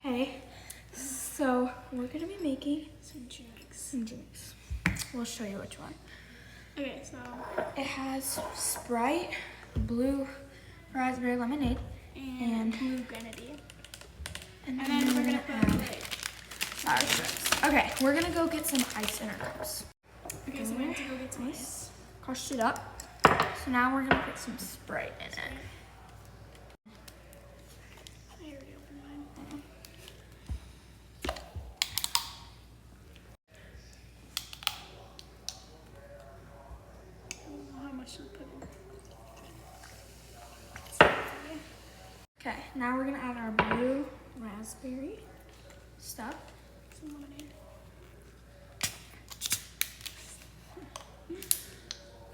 Okay, so we're gonna be making Some drinks. some drinks. We'll show you which one. Okay, so. It has Sprite, blue raspberry lemonade, And blue grenadine. and And then we're gonna put like. sour strips. Okay, we're gonna go get some ice in our cups. Okay, so we have to go get some ice. Crushed it up. So now we're gonna put some Sprite in it. I already opened mine. I don't know how much to put in. Okay, now we're gonna add our blue raspberry stuff. Some lemonade.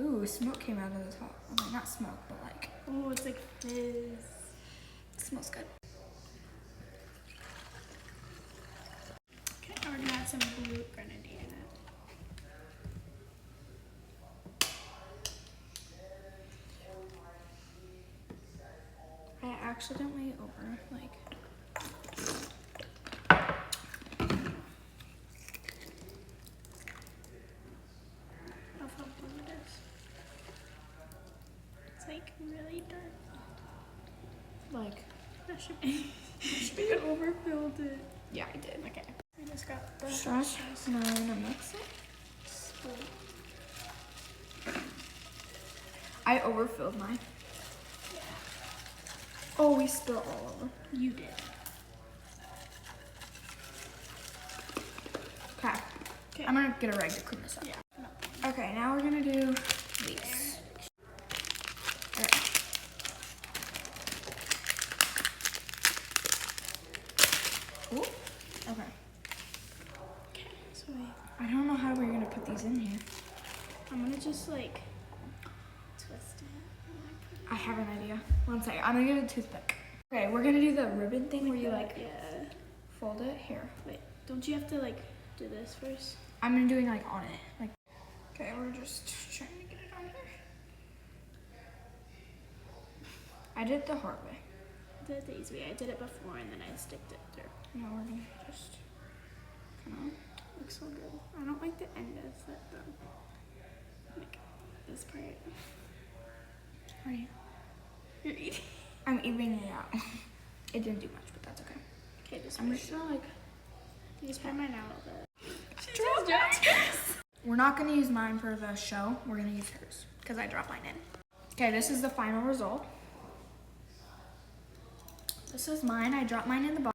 Ooh, smoke came out of the top. Okay, not smoke, but like, Oh, it's like fizz. it smells good. Okay, now we're gonna add some blue grenadine in it. I accidentally Of how blue it is. It's like really dark. That should be. You overfilled it. yeah, I did. Okay. We just got the Straws. Now I'm gonna mix it. spoon. I overfilled mine. Yeah. Oh, we spilled all over. You did. Okay. Okay. I'm gonna get a rag to clean this up. Yeah. No. Okay, now we're gonna do these. Alright. Ooh. Okay. Okay. So I don't know how we're gonna put these in here. I'm gonna just like twist it. I have an idea. One second. I'm gonna get a toothpick. Okay, we're gonna do the ribbon thing where you like Yeah. fold it here. Wait. Don't you have to like do this first? I'm doing like on it. Like. Okay, we're just trying to get it on here. I did it the hard way. I did it the easy way. I did it before and then I sticked it through. Now we're gonna just kind of. Looks so good. I don't like the end of it though. Like this part. Right. You're eating. I'm evening it out. It didn't do much, but that's okay. Okay, just I'm wait. just gonna like. You just spread mine out a little bit. We're not gonna use mine for the show. We're gonna use hers because I dropped mine in. Okay, this is the final result. This is mine. I dropped mine in the box.